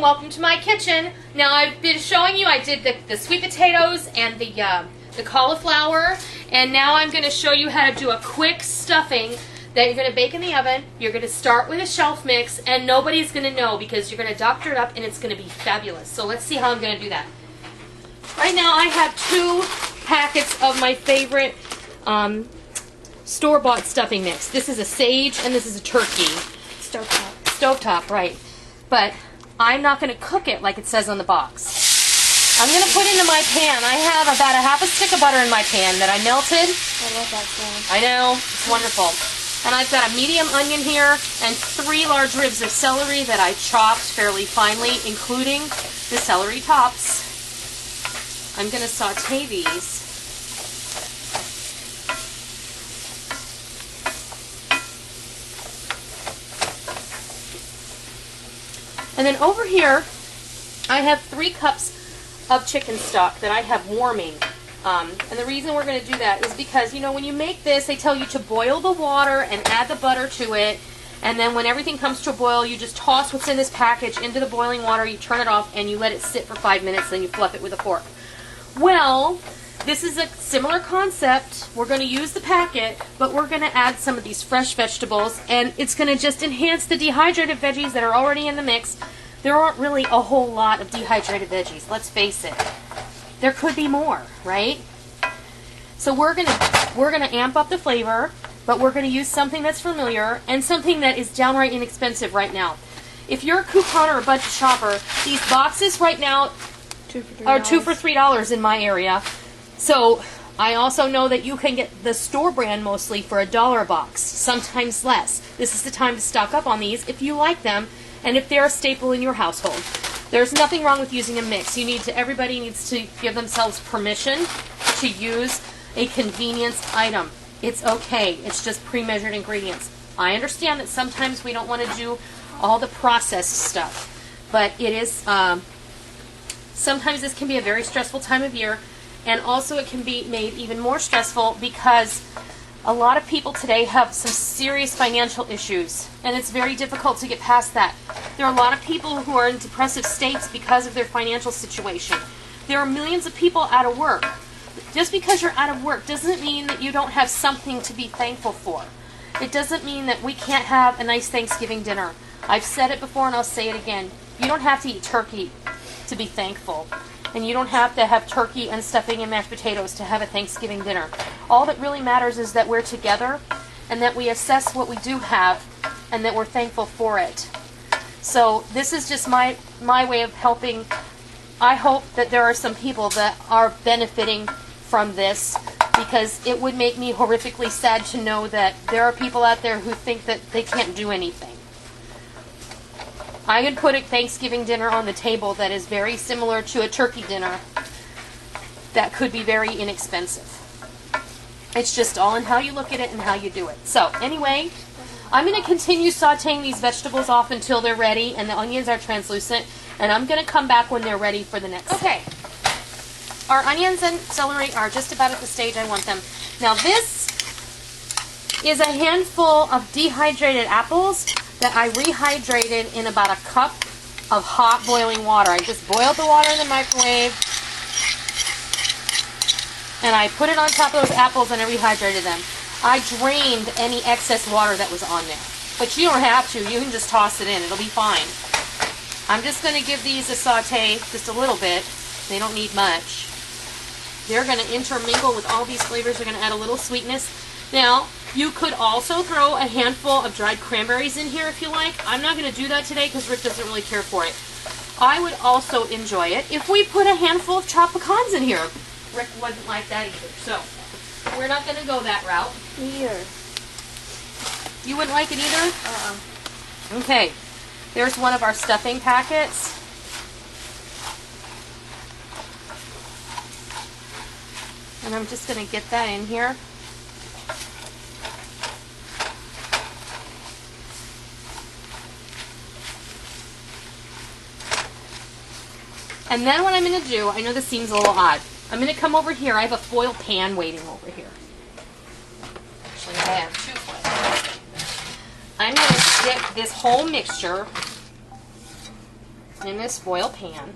welcome to my kitchen. Now I've been showing you, I did the sweet potatoes and the cauliflower, and now I'm going to show you how to do a quick stuffing that you're going to bake in the oven. You're going to start with a shelf mix, and nobody's going to know because you're going to doctor it up and it's going to be fabulous. So let's see how I'm going to do that. Right now I have 2 packets of my favorite store-bought stuffing mix. This is a sage and this is a turkey. Stovetop. Stovetop, right. But I'm not going to cook it like it says on the box. I'm going to put into my pan. I have about a half a stick of butter in my pan that I melted. I love that sound. I know, it's wonderful. And I've got a medium onion here and 3 large ribs of celery that I chopped fairly finely, including the celery tops. I'm going to saute these. And then over here, I have 3 cups of chicken stock that I have warming. And the reason we're going to do that is because, you know, when you make this, they tell you to boil the water and add the butter to it. And then when everything comes to a boil, you just toss what's in this package into the boiling water, you turn it off, and you let it sit for 5 minutes, then you fluff it with a fork. Well, this is a similar concept. We're going to use the packet, but we're going to add some of these fresh vegetables, and it's going to just enhance the dehydrated veggies that are already in the mix. There aren't really a whole lot of dehydrated veggies, let's face it. There could be more, right? So we're going to amp up the flavor, but we're going to use something that's familiar and something that is downright inexpensive right now. If you're a coupon or a budget shopper, these boxes right now are $2 for $3 in my area. So I also know that you can get the store brand mostly for $1 a box, sometimes less. This is the time to stock up on these if you like them and if they're a staple in your household. There's nothing wrong with using a mix. Everybody needs to give themselves permission to use a convenience item. It's okay. It's just pre-measured ingredients. I understand that sometimes we don't want to do all the processed stuff, but it is sometimes this can be a very stressful time of year, and also it can be made even more stressful because a lot of people today have some serious financial issues, and it's very difficult to get past that. There are a lot of people who are in depressive states because of their financial situation. There are millions of people out of work. Just because you're out of work doesn't mean that you don't have something to be thankful for. It doesn't mean that we can't have a nice Thanksgiving dinner. I've said it before and I'll say it again. You don't have to eat turkey to be thankful. And you don't have to have turkey and stuffing and mashed potatoes to have a Thanksgiving dinner. All that really matters is that we're together and that we assess what we do have and that we're thankful for it. So this is just my way of helping. I hope that there are some people that are benefiting from this, because it would make me horrifically sad to know that there are people out there who think that they can't do anything. I could put a Thanksgiving dinner on the table that is very similar to a turkey dinner that could be very inexpensive. It's just all in how you look at it and how you do it. So anyway, I'm going to continue sauteing these vegetables off until they're ready and the onions are translucent, and I'm going to come back when they're ready for the next. Okay, our onions and celery are just about at the stage I want them. Now this is a handful of dehydrated apples that I rehydrated in about a cup of hot boiling water. I just boiled the water in the microwave and I put it on top of those apples and I rehydrated them. I drained any excess water that was on there. But you don't have to. You can just toss it in. It'll be fine. I'm just going to give these a saute just a little bit. They don't need much. They're going to intermingle with all these flavors. They're going to add a little sweetness. Now, you could also throw a handful of dried cranberries in here if you like. I'm not going to do that today because Rick doesn't really care for it. I would also enjoy it if we put a handful of chopped pecans in here. Rick wouldn't like that either. So, we're not going to go that route. Here. You wouldn't like it either? Okay. There's one of our stuffing packets. And I'm just going to get that in here. And then what I'm going to do, I know this seems a little odd, I'm going to come over here. I have a foil pan waiting over here. Actually, I have 2 foil. I'm going to stick this whole mixture in this foil pan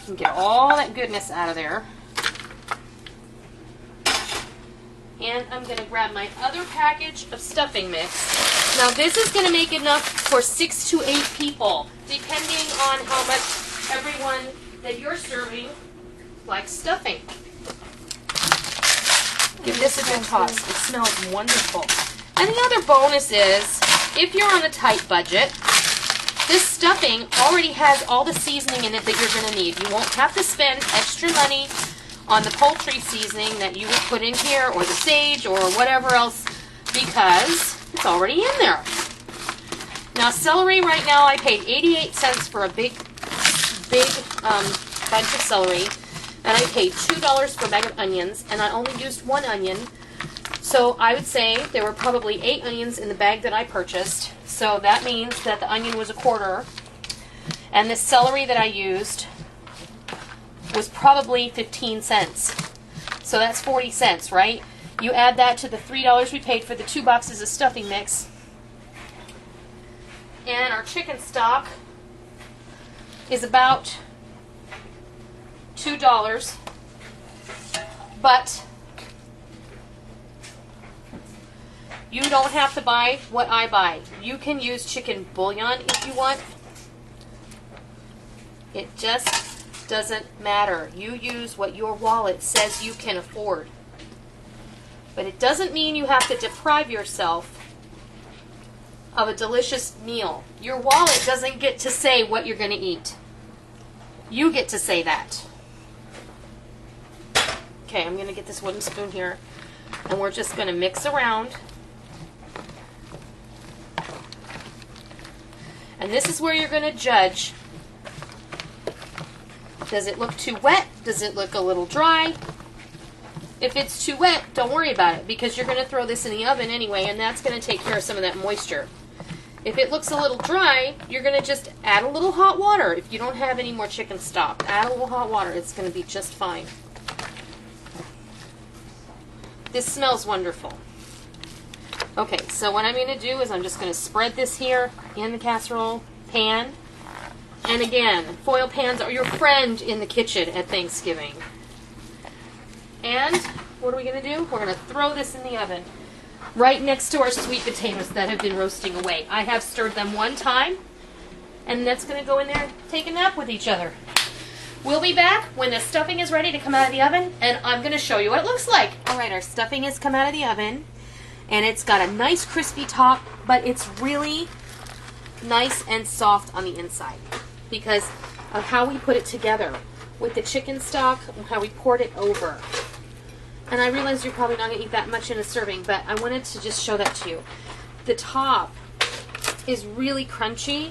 and get all that goodness out of there. And I'm going to grab my other package of stuffing mix. Now this is going to make enough for 6 to 8 people, depending on how much everyone that you're serving likes stuffing. Give this a good toss. It smells wonderful. And the other bonus is, if you're on a tight budget, this stuffing already has all the seasoning in it that you're going to need. You won't have to spend extra money on the poultry seasoning that you would put in here, or the sage, or whatever else, because it's already in there. Now celery right now, I paid 88 cents for a big bunch of celery, and I paid $2 for a bag of onions, and I only used 1 onion. So I would say there were probably 8 onions in the bag that I purchased. So that means that the onion was $0.25, and the celery that I used was probably 15 cents. So that's 40 cents, right? You add that to the $3 we paid for the 2 boxes of stuffing mix. And our chicken stock is about $2. But you don't have to buy what I buy. You can use chicken bouillon if you want. It just doesn't matter. You use what your wallet says you can afford. But it doesn't mean you have to deprive yourself of a delicious meal. Your wallet doesn't get to say what you're going to eat. You get to say that. Okay, I'm going to get this wooden spoon here, and we're just going to mix around. And this is where you're going to judge. Does it look too wet? Does it look a little dry? If it's too wet, don't worry about it, because you're going to throw this in the oven anyway, and that's going to take care of some of that moisture. If it looks a little dry, you're going to just add a little hot water. If you don't have any more chicken stock, add a little hot water. It's going to be just fine. This smells wonderful. Okay, so what I'm going to do is I'm just going to spread this here in the casserole pan. And again, foil pans are your friend in the kitchen at Thanksgiving. And what are we going to do? We're going to throw this in the oven right next to our sweet potatoes that have been roasting away. I have stirred them 1 time, and that's going to go in there and take a nap with each other. We'll be back when the stuffing is ready to come out of the oven, and I'm going to show you what it looks like. All right, our stuffing has come out of the oven, and it's got a nice crispy top, but it's really nice and soft on the inside because of how we put it together with the chicken stock and how we poured it over. And I realize you're probably not going to eat that much in a serving, but I wanted to just show that to you. The top is really crunchy,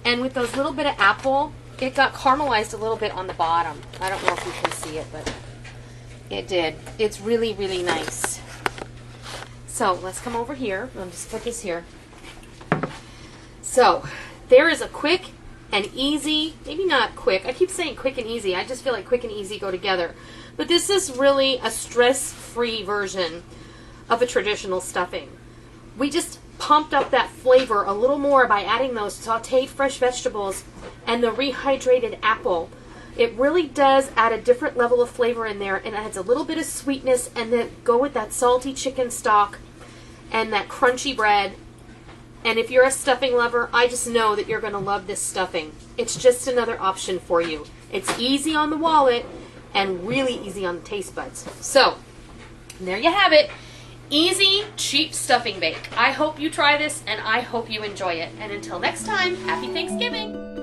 and with those little bit of apple, it got caramelized a little bit on the bottom. I don't know if you can see it, but it did. It's really, really nice. So let's come over here. I'll just put this here. So there is a quick and easy, maybe not quick. I keep saying quick and easy. I just feel like quick and easy go together. But this is really a stress-free version of a traditional stuffing. We just pumped up that flavor a little more by adding those sauteed fresh vegetables and the rehydrated apple. It really does add a different level of flavor in there, and it adds a little bit of sweetness, and then go with that salty chicken stock and that crunchy bread. And if you're a stuffing lover, I just know that you're going to love this stuffing. It's just another option for you. It's easy on the wallet and really easy on the taste buds. So, there you have it. Easy, cheap stuffing bake. I hope you try this, and I hope you enjoy it. And until next time, happy Thanksgiving!